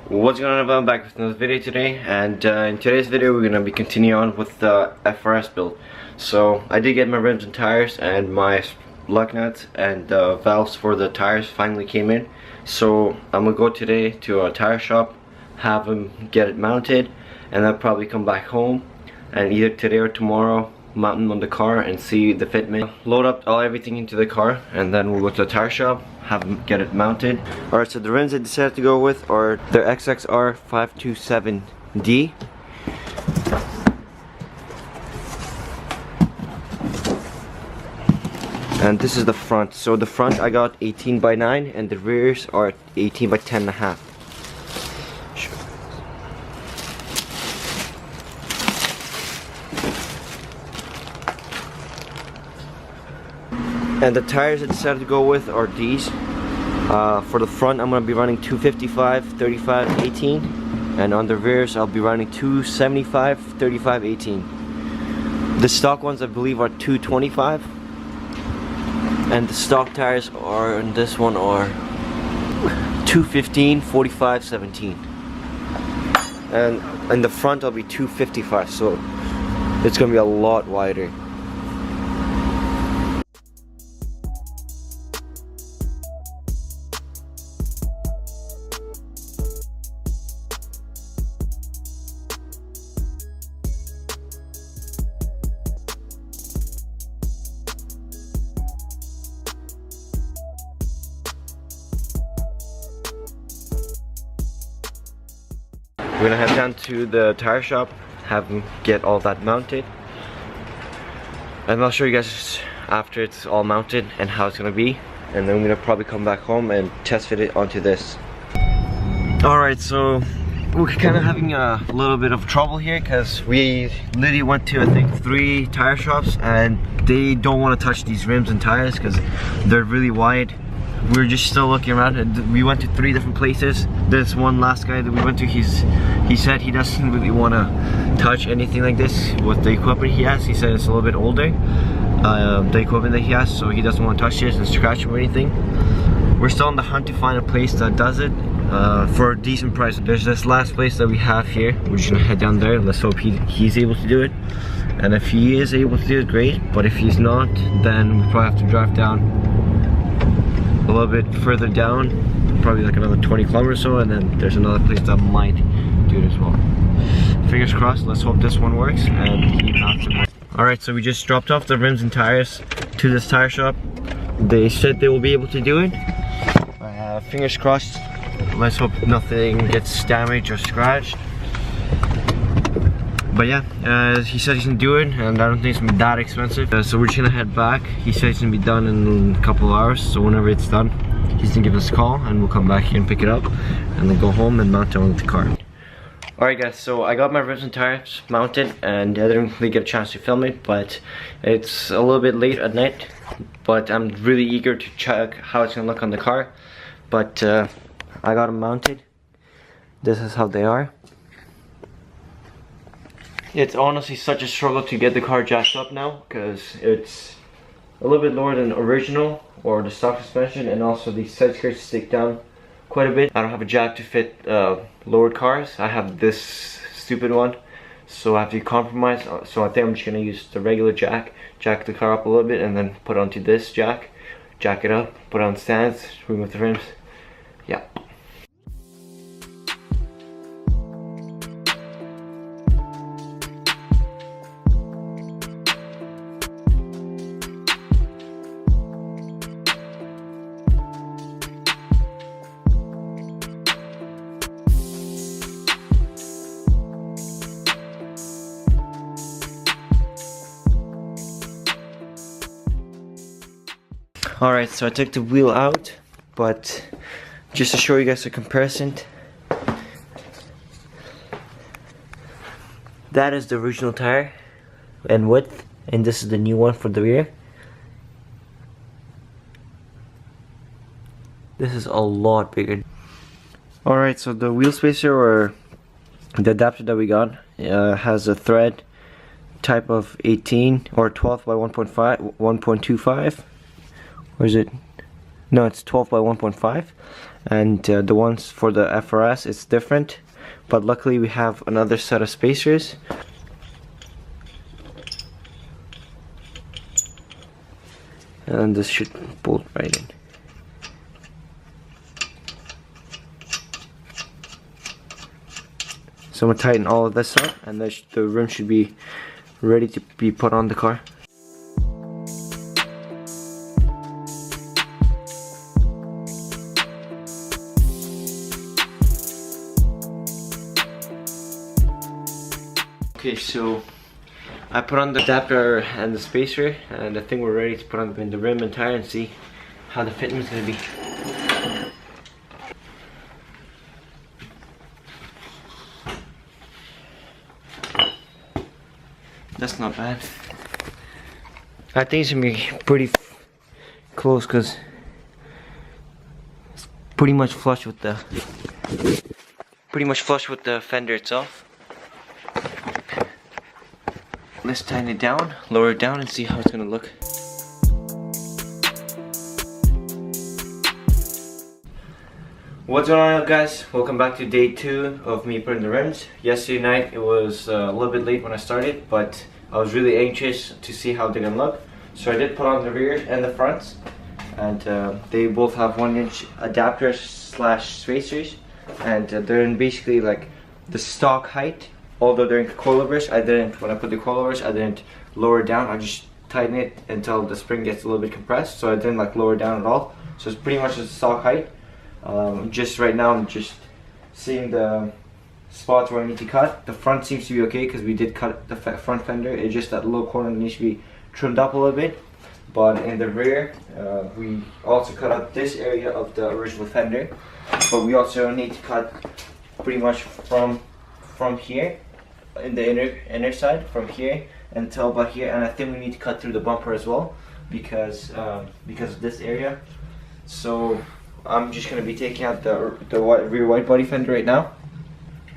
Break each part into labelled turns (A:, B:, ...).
A: What's going on, everyone? I'm back with another video today, and in today's video we're going to be continuing on with the FRS build. So I did get my rims and tires, and my lug nuts and valves for the tires finally came in. So I'm going to go today to a tire shop, have them get it mounted, and then probably come back home and either today or tomorrow mount them on the car and see the fitment. Load up everything into the car, and then we'll go to the tire shop, have them get it mounted. Alright, so the rims I decided to go with are their XXR 527D. And this is the front. So the front I got 18 by 9 and the rears are 18 by 10 and a half. And the tires I decided to go with are these. For the front I'm going to be running 255 35 18, and on the rears I'll be running 275 35 18. The stock ones I believe are 225, and the stock tires are in this one are 215 45 17, and in the front I'll be 255, so it's going to be a lot wider. We're gonna head down to the tire shop, have them get all that mounted, and I'll show you guys after it's all mounted and how it's gonna be, and then we're gonna probably come back home and test fit it onto this. Alright, so we're kind of having a little bit of trouble here because we literally went to I think 3 tire shops and they don't want to touch these rims and tires because they're really wide. We're just still looking around, and we went to 3 different places. This one last guy that we went to, he said he doesn't really want to touch anything like this with the equipment he has. He said it's a little bit older, the equipment that he has, so he doesn't want to touch it and scratch it or anything. We're still on the hunt to find a place that does it for a decent price. There's this last place that we have here. We're just gonna head down there. Let's hope he's able to do it, and if he is able to do it, great. But if he's not, then we probably have to drive down a little bit further down, probably like another 20 kilometers or so, and then there's another place that might do it as well. Fingers crossed. Let's hope this one works and he mounts it. Alright, so we just dropped off the rims and tires to this tire shop. They said they will be able to do it. Fingers crossed. Let's hope nothing gets damaged or scratched. But yeah, he said he's gonna do it, and I don't think it's gonna be that expensive. So we're just gonna head back. He said it's gonna be done in a couple of hours, so whenever it's done, he's gonna give us a call and we'll come back here and pick it up and then go home and mount it on the car. Alright guys, so I got my rims and tires mounted, and I didn't really get a chance to film it, but it's a little bit late at night, but I'm really eager to check how it's gonna look on the car. But I got them mounted. This is how they are. It's honestly such a struggle to get the car jacked up now because it's a little bit lower than original or the stock suspension, and also the side skirts stick down quite a bit. I don't have a jack to fit lowered cars. I have this stupid one, so I have to compromise. So I think I'm just gonna use the regular jack the car up a little bit, and then put onto this jack it up, put on stands, remove the rims. Yeah. Alright, so I took the wheel out, but just to show you guys a comparison, that is the original tire and width, and this is the new one for the rear. This is a lot bigger. Alright, so the wheel spacer, or the adapter that we got, has a thread type of 18 or 12 by 1.25, or is it? No, it's 12 by 1.5, and the ones for the FRS it's different, but luckily we have another set of spacers. And this should bolt right in. So I'm gonna tighten all of this up, and the rim should be ready to be put on the car. Okay, so I put on the adapter and the spacer, and I think we're ready to put on the rim and tire and see how the fitment is gonna be. That's not bad. I think it's gonna be pretty close because it's pretty much flush with the fender itself. Let's tighten it down, lower it down, and see how it's gonna look. What's going on, guys? Welcome back to day 2 of me putting the rims. Yesterday night it was a little bit late when I started, but I was really anxious to see how they're gonna look. So I did put on the rear and the fronts, and they both have 1-inch adapters slash spacers, and they're in basically like the stock height. Although they're in coilovers, when I put the coilovers, I didn't lower it down. I just tighten it until the spring gets a little bit compressed, so I didn't like lower it down at all. So it's pretty much the stock height. Just right now I'm just seeing the spots where I need to cut. The front seems to be okay because we did cut the front fender. It's just that low corner needs to be trimmed up a little bit. But in the rear, we also cut out this area of the original fender. But we also need to cut pretty much from here in the inner side, from here until about here, and I think we need to cut through the bumper as well because of this area. So I'm just going to be taking out the rear wide body fender right now,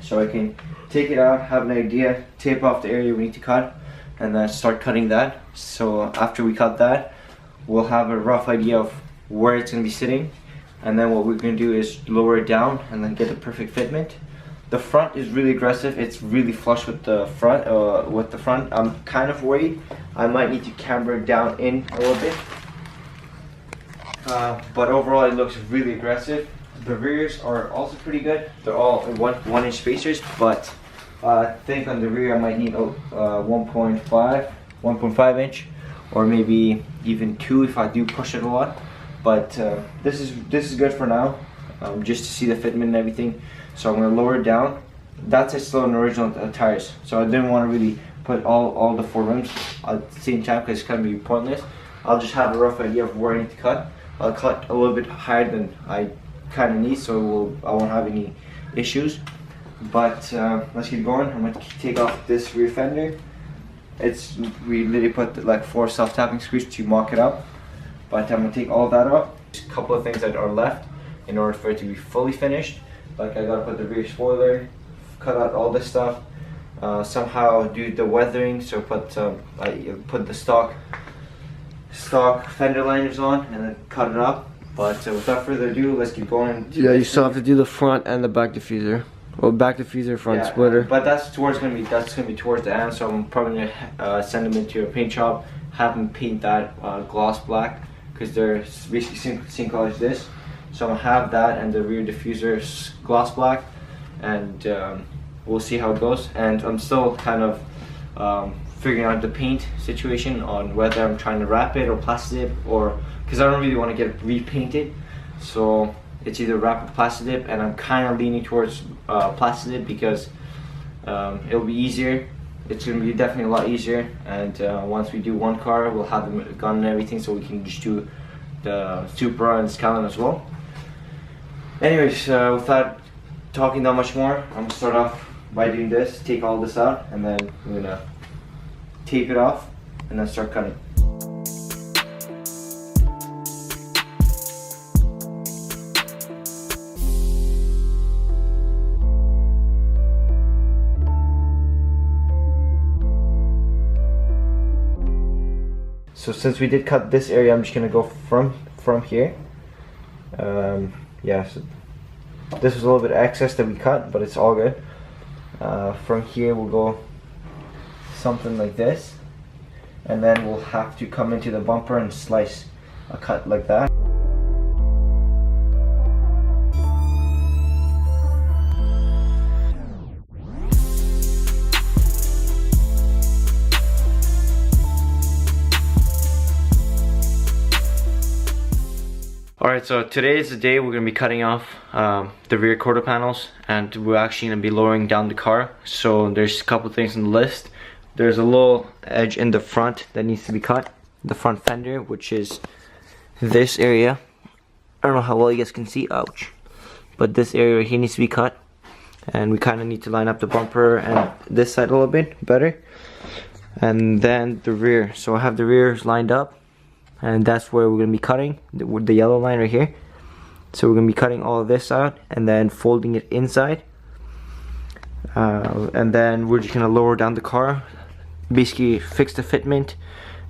A: so I can take it out, have an idea, tape off the area we need to cut, and then start cutting that. So after we cut that, we'll have a rough idea of where it's going to be sitting, and then what we're going to do is lower it down and then get the perfect fitment. The front is really aggressive. It's really flush with the front. I'm kind of worried I might need to camber it down in a little bit. But overall, it looks really aggressive. The rears are also pretty good. They're all 1-inch spacers, but I think on the rear I might need 1.5 inch, or maybe even 2 if I do push it a lot. But this is good for now, just to see the fitment and everything. So I'm going to lower it down. That's still an original tires, so I didn't want to really put all the 4 rims at the same time because it's going to be pointless. I'll just have a rough idea of where I need to cut. I'll cut a little bit higher than I kind of need, so I won't have any issues. But let's keep going. I'm going to take off this rear fender. We literally put like 4 self-tapping screws to mock it up, but I'm going to take all that off. Just a couple of things that are left in order for it to be fully finished. Like I gotta put the rear spoiler, cut out all this stuff, somehow do the weathering. So I put the stock fender liners on and then cut it up. But without further ado, let's keep going. Yeah, you still have to do the front and the back diffuser. Well, back diffuser, front splitter. But that's gonna be towards the end. So I'm probably gonna send them into a paint shop, have them paint that gloss black because they're basically same color as this. So I'm gonna have that and the rear diffuser gloss black, and we'll see how it goes. And I'm still kind of figuring out the paint situation on whether I'm trying to wrap it or plastic, or because I don't really want to get it repainted. So it's either wrap or plastic, and I'm kind of leaning towards plastic because it'll be easier. It's gonna be definitely a lot easier. And once we do one car, we'll have the gun and everything, so we can just do the Supra and Scallion as well. Anyways, without talking that much more, I'm gonna start off by doing this, take all this out, and then I'm gonna tape it off and then start cutting. So since we did cut this area, I'm just gonna go from here. Yeah, so This was a little bit of excess that we cut, but it's all good. From here we'll go something like this, and then we'll have to come into the bumper and slice a cut like that. Alright, so today is the day we're going to be cutting off the rear quarter panels, and we're actually going to be lowering down the car. So there's a couple things on the list. There's a little edge in the front that needs to be cut, the front fender, which is this area. I don't know how well you guys can see, ouch, but this area right here needs to be cut, and we kind of need to line up the bumper and this side a little bit better. And then the rear, so I have the rears lined up, and that's where we're going to be cutting with the yellow line right here. So we're going to be cutting all of this out and then folding it inside, and then we're just going to lower down the car, basically fix the fitment,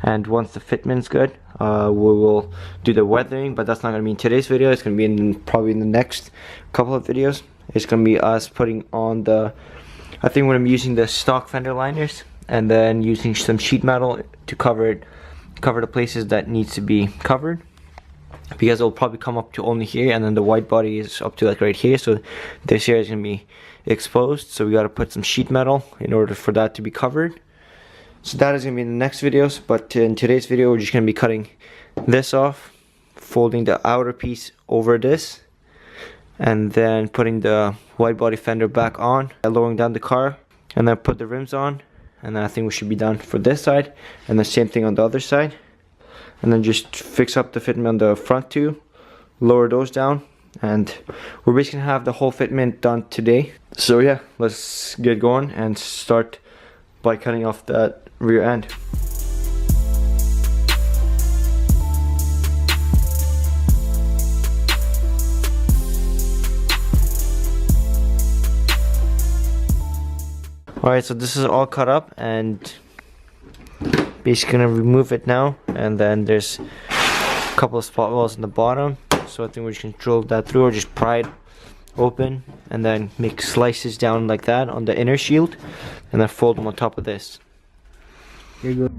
A: and once the fitment's good, we will do the weathering. But that's not going to be in today's video. It's going to be probably in the next couple of videos. It's going to be us putting on the, I think we're going to be using the stock fender liners, and then using some sheet metal to cover the places that needs to be covered, because it'll probably come up to only here, and then the white body is up to like right here, so this area is going to be exposed. So we got to put some sheet metal in order for that to be covered. So that is going to be in the next videos, but in today's video we're just going to be cutting this off, folding the outer piece over this, and then putting the white body fender back on, lowering down the car, and then put the rims on. And then I think we should be done for this side, and the same thing on the other side. And then just fix up the fitment on the front too, lower those down, and we're basically gonna have the whole fitment done today. So yeah, let's get going and start by cutting off that rear end. Alright, so this is all cut up, and basically gonna remove it now. And then there's a couple of spot welds in the bottom, so I think we're just gonna drill that through, or just pry it open and then make slices down like that on the inner shield, and then fold them on top of this. Here you go.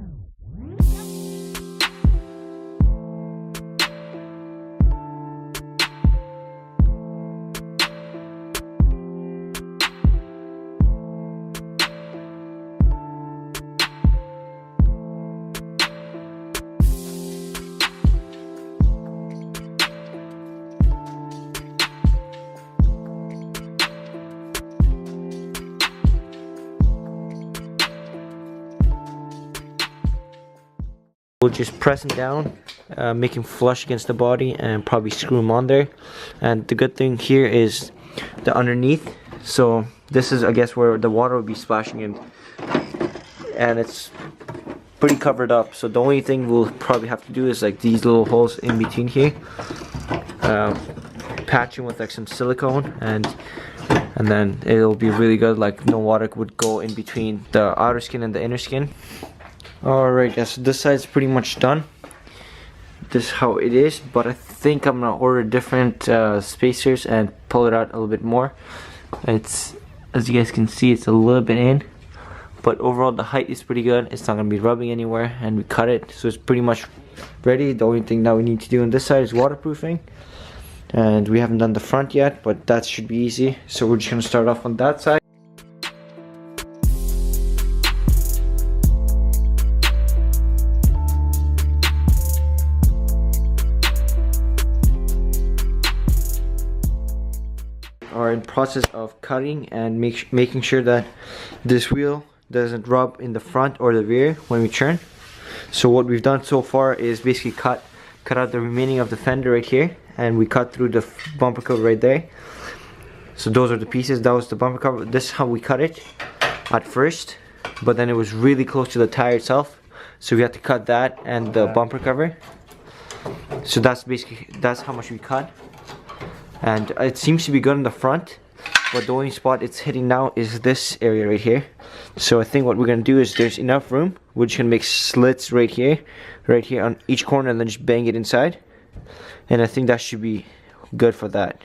A: We'll just press them down, make them flush against the body, and probably screw them on there. And the good thing here is the underneath. So this is, I guess, where the water will be splashing in, and it's pretty covered up. So the only thing we'll probably have to do is like these little holes in between here, patching with like some silicone, and then it'll be really good. Like no water would go in between the outer skin and the inner skin. Alright guys, so this side's pretty much done. This is how it is, but I think I'm gonna order different spacers and pull it out a little bit more. It's, as you guys can see, it's a little bit in, but overall the height is pretty good. It's not gonna be rubbing anywhere, and we cut it, so it's pretty much ready. The only thing that we need to do on this side is waterproofing, and we haven't done the front yet, but that should be easy. So we're just gonna start off on that side. Are in process of cutting and making sure that this wheel doesn't rub in the front or the rear when we turn. So what we've done so far is basically cut out the remaining of the fender right here, and we cut through the bumper cover right there. So those are the pieces. That was the bumper cover. This is how we cut it at first, but then it was really close to the tire itself, so we had to cut that and the bumper cover. So that's how much we cut. And it seems to be good in the front, but the only spot it's hitting now is this area right here. So I think what we're gonna do is, there's enough room, we're just gonna make slits right here on each corner, and then just bang it inside. And I think that should be good for that.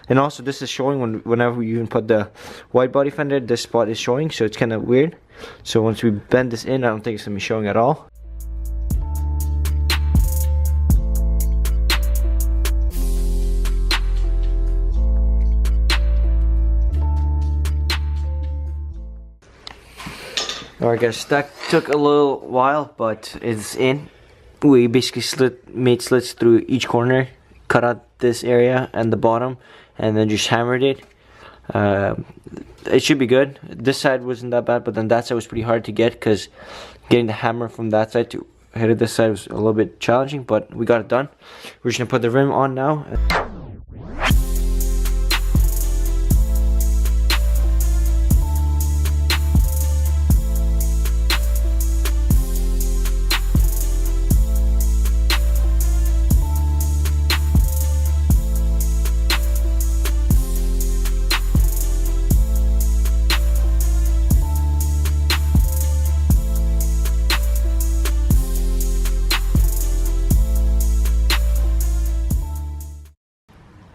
A: And also this is showing whenever you even put the wide body fender, this spot is showing, so it's kind of weird. So once we bend this in, I don't think it's gonna be showing at all. Alright guys, that took a little while, but it's in. We basically made slits through each corner, cut out this area and the bottom, and then just hammered it. It should be good. This side wasn't that bad, but then that side was pretty hard to get because getting the hammer from that side to hit it this side was a little bit challenging, but we got it done. We're just gonna put the rim on now.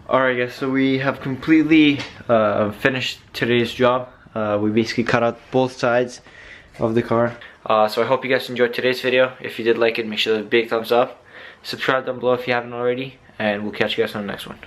A: Alright guys, so we have completely finished today's job. We basically cut out both sides of the car. So I hope you guys enjoyed today's video. If you did like it, make sure to leave a big thumbs up. Subscribe down below if you haven't already, and we'll catch you guys on the next one.